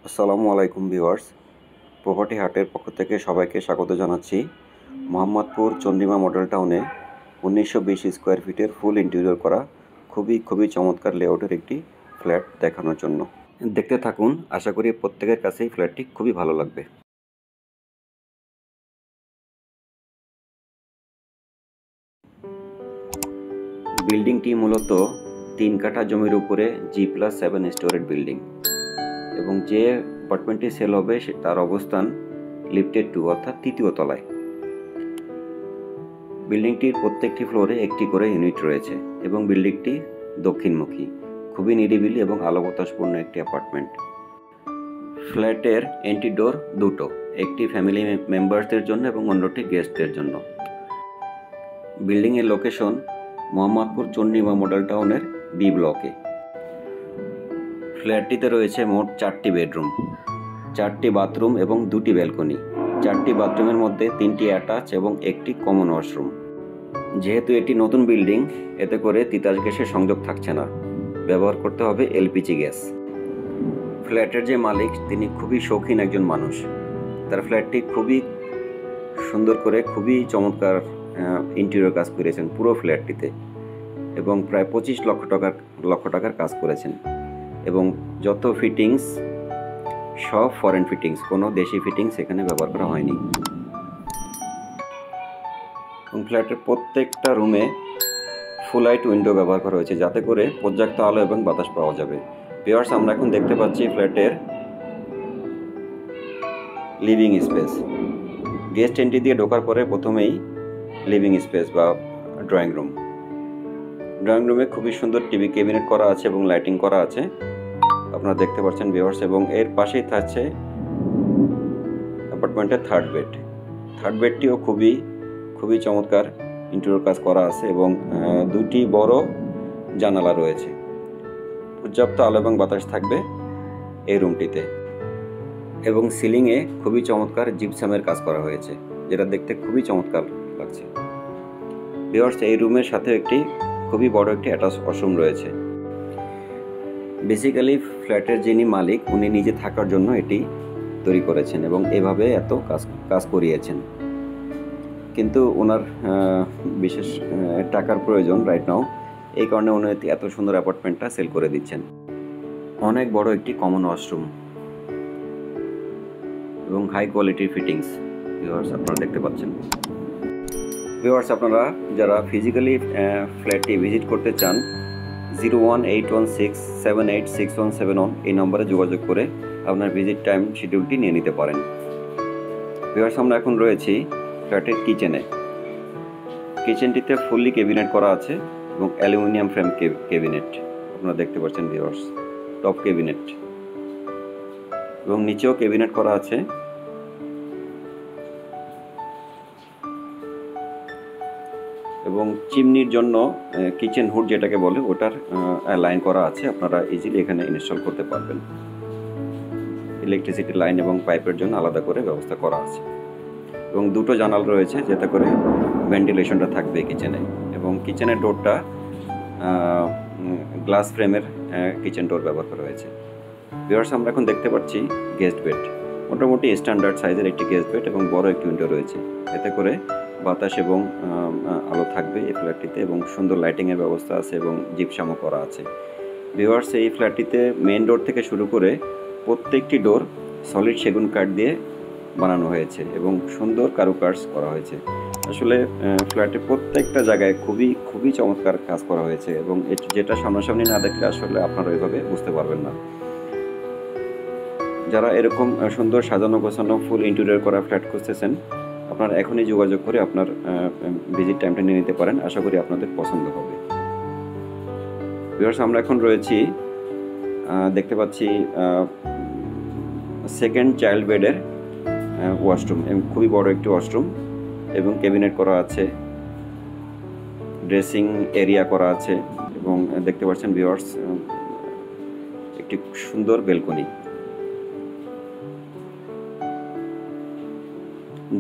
আসসালামু আলাইকুম viewers. Property হাটের পক্ষ থেকে সবাইকে স্বাগত জানাচ্ছি। মোহাম্মদপুর চন্দ্রিমা মডেল টাউনে 1920 স্কোয়ার ফিটের ফুল ইন্টেরিয়র করা খুবই চমৎকার লেআউটের একটি ফ্ল্যাট দেখানোর জন্য। দেখতে থাকুন, আশা করি প্রত্যেকের কাছেই ফ্ল্যাটটি খুবই ভালো লাগবে। বিল্ডিংটি মূলত 3 কাঠা জমির উপরে G+7 স্টোরেড বিল্ডিং এবং যে অ্যাপার্টমেন্টটি সেল হবে তার অবস্থান লিফটেড 2 অর্থাৎ তৃতীয় তলায়। বিল্ডিংটির প্রত্যেকটি ফ্লোরে একটি করে ইউনিট রয়েছে এবং বিল্ডিংটি দক্ষিণমুখী, খুবই নিরিবিলি এবং আলো বাতাসপূর্ণ একটি অ্যাপার্টমেন্ট। ফ্ল্যাটের এন্ট্রি ডোর দুটো, একটি ফ্যামিলি মেম্বারসদের জন্য এবং অন্যটি গেস্টদের জন্য। বিল্ডিংয়ের লোকেশন মোহাম্মদপুর চন্দ্রিমা মডেল টাউনের বি ব্লকে। ফ্ল্যাটটিতে রয়েছে মোট 4টি বেডরুম, 4টি বাথরুম এবং 2টি ব্যালকনি। 4টি বাথরুমের মধ্যে 3টি অ্যাটাচ এবং একটি কমন ওয়াশরুম। যেহেতু এটি নতুন বিল্ডিং, এতে করে তিতাস গ্যাসের সংযোগ থাকছে না, ব্যবহার করতে হবে এলপিজি গ্যাস। ফ্ল্যাটের যে মালিক তিনি খুবই শৌখিন একজন মানুষ। তার ফ্ল্যাটটি খুবই সুন্দর করে, খুবই চমৎকার ইন্টেরিয়র কাজ করেছেন পুরো ফ্ল্যাটটিতে এবং প্রায় 25 লক্ষ টাকার কাজ করেছেন এবং যত ফিটিংস সব ফরেন ফিটিংস, কোনো দেশি ফিটিংস এখানে ব্যবহার করা হয়নি। এবং ফ্ল্যাটের প্রত্যেকটা রুমে ফুল লাইট উইন্ডো ব্যবহার করা হয়েছে যাতে করে পর্যাপ্ত আলো এবং বাতাস পাওয়া যাবে। ভিউয়ার্স, আমরা এখন দেখতে পাচ্ছি ফ্ল্যাটের লিভিং স্পেস। গেস্ট এন্ট্রি দিয়ে ঢোকার পরে প্রথমেই লিভিং স্পেস বা ড্রয়িং রুম। ড্রয়িং রুমে খুবই সুন্দর টিভি ক্যাবিনেট করা আছে এবং লাইটিং করা আছে, আপনারা দেখতে পাচ্ছেন ভিউয়ার্স। এবং এর পাশেই থাকছে অ্যাপার্টমেন্টের থার্ড বেড। থার্ড বেডটিও খুবই চমৎকার ইন্টেরিয়র কাজ করা আছে এবং 2টি বড় জানালা রয়েছে। পর্যাপ্ত আলো এবং বাতাস থাকবে এই রুমটিতে এবং সিলিংয়ে খুবই চমৎকার জিপসামের কাজ করা হয়েছে, যেটা দেখতে খুবই চমৎকার লাগছে। ভিউয়ার্স, এই রুমের সাথে একটি খুবই বড় একটি অ্যাটাচ ওয়াশরুম রয়েছে। বেসিক্যালি ফ্ল্যাটের যিনি মালিক উনি নিজে থাকার জন্য এটি তৈরি করেছেন এবং এভাবে এত কাজ করিয়েছেন, কিন্তু ওনার বিশেষ টাকার প্রয়োজন রাইট নাও, এই কারণে উনি এত সুন্দর অ্যাপার্টমেন্টটা সেল করে দিচ্ছেন। অনেক বড় একটি কমন ওয়াশরুম এবং হাই কোয়ালিটির ফিটিংস ভিউয়ার্স আপনারা দেখতে পাচ্ছেন। ভিউয়ার্স, আপনারা যারা ফিজিক্যালি ফ্ল্যাটটি ভিজিট করতে চান 01816786171 এই নম্বরে যোগাযোগ করে আপনার ভিজিট টাইম শিডিউলটি নিয়ে নিতে পারেন। ভিউয়ার্স, আমরা এখন রয়েছি ফ্ল্যাটের কিচেনে। কিচেনটিতে ফুললি ক্যাবিনেট করা আছে এবং অ্যালুমিনিয়াম ফ্রেম ক্যাবিনেট আপনারা দেখতে পাচ্ছেন ভিউয়ার্স, টপ ক্যাবিনেট এবং নিচেও ক্যাবিনেট করা আছে। এবং চিমনির জন্য কিচেন হুড যেটাকে বলে ওটার লাইন করা আছে, আপনারা ইজিলি এখানে ইনস্টল করতে পারবেন। ইলেকট্রিসিটি লাইন এবং পাইপের জন্য আলাদা করে ব্যবস্থা করা আছে এবং 2টো জানালা রয়েছে যাতে করে ভেন্টিলেশনটা থাকবে কিচেনে। এবং কিচেনের ডোরটা গ্লাস ফ্রেমের কিচেন ডোর ব্যবহার করা হয়েছে। ভিউয়ার্স, আমরা এখন দেখতে পাচ্ছি গেস্ট বেড। মোটামুটি স্ট্যান্ডার্ড সাইজের একটি গেস্ট বেড এবং বড় একটি উইন্ডো রয়েছে, এতে করে বাতাস এবং আলো থাকবে এই ফ্ল্যাটটিতে এবং সুন্দর লাইটিংয়ের ব্যবস্থা আছে এবং জিপসামও করা আছে। ভিউয়ার্স, এই ফ্ল্যাটটিতে মেইন ডোর থেকে শুরু করে প্রত্যেকটি ডোর সলিড সেগুন কাঠ দিয়ে বানানো হয়েছে এবং সুন্দর কারুকাজ করা হয়েছে। আসলে ফ্ল্যাটের প্রত্যেকটা জায়গায় খুবই চমৎকার কাজ করা হয়েছে এবং যেটা সামনাসামনি না দেখলে আসলে আপনারা এভাবে বুঝতে পারবেন না। যারা এরকম সুন্দর সাজানো গোছানো ফুল ইন্টেরিয়র করা ফ্ল্যাট খুঁজতেছেন, আপনারা এখনই যোগাযোগ করে আপনার ভিজিট টাইমটা নিয়ে নিতে পারেন। আশা করি আপনাদের পছন্দ হবে। ভিউয়ার্স, আমরা এখন রয়েছি, দেখতে পাচ্ছি সেকেন্ড চাইল্ড বেডের ওয়াশরুম, খুবই বড় একটি ওয়াশরুম এবং ক্যাবিনেট করা আছে, ড্রেসিং এরিয়া করা আছে এবং দেখতে পাচ্ছেন ভিউয়ার্স একটি সুন্দর ব্যালকনি।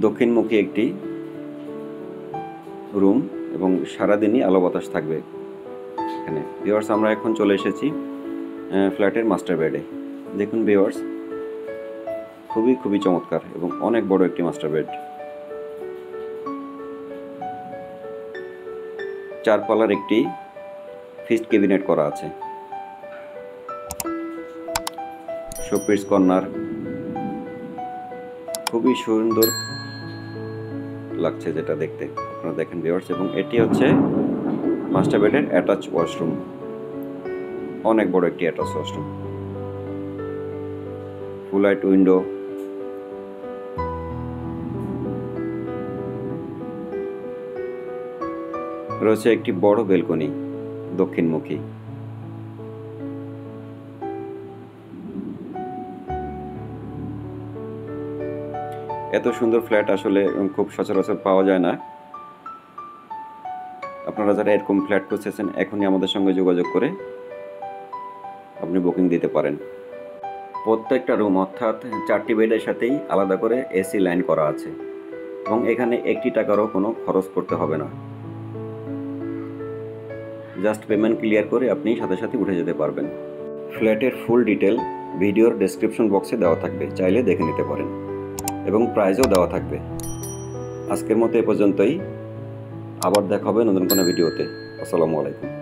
দক্ষিণমুখী একটি রুম এবং সারাদিনই আলো বাতাস থাকবে এখানে। ভিউয়ার্স, আমরা এখন চলে এসেছি ফ্ল্যাটের মাস্টার বেডে। দেখুন ভিউয়ার্স, খুবই খুবই চমৎকার এবং অনেক বড় একটি মাস্টার বেড। 4 পাল্লার একটি ফিস্ট ক্যাবিনেট করা আছে। শোপিস কর্নার, খুবই সুন্দর লাগছে যেটা দেখতে, আপনারা দেখেন ভিউয়ার্স। এবং এটি হচ্ছে মাস্টার বেডের অ্যাটাচ ওয়াশরুম, অনেক বড় একটি অ্যাটাচ ওয়াশরুম। ফুল লাইট উইন্ডো, রয়েছে একটি বড় বেলকনি দক্ষিণমুখী। এত সুন্দর ফ্ল্যাট আসলে খুব সচরাচর পাওয়া যায় না। আপনারা যারা এরকম ফ্ল্যাট খুঁজতেছেন এখনই আমাদের সঙ্গে যোগাযোগ করে আপনি বুকিং দিতে পারেন। প্রত্যেকটা রুম অর্থাৎ 4টি বেডের সাথেই আলাদা করে এসি লাইন করা আছে এবং এখানে 1 টাকারও কোনো খরচ করতে হবে না। জাস্ট পেমেন্ট ক্লিয়ার করে আপনি সাথে সাথে উঠে যেতে পারবেন। ফ্ল্যাটের ফুল ডিটেল ভিডিওর ডেসক্রিপশন বক্সে দেওয়া থাকবে, চাইলে দেখে নিতে পারেন এবং প্রাইসও দেওয়া থাকবে। আজকের মতো এ পর্যন্তই, আবার দেখা হবে নতুন কোনো ভিডিওতে। আসসালামু আলাইকুম।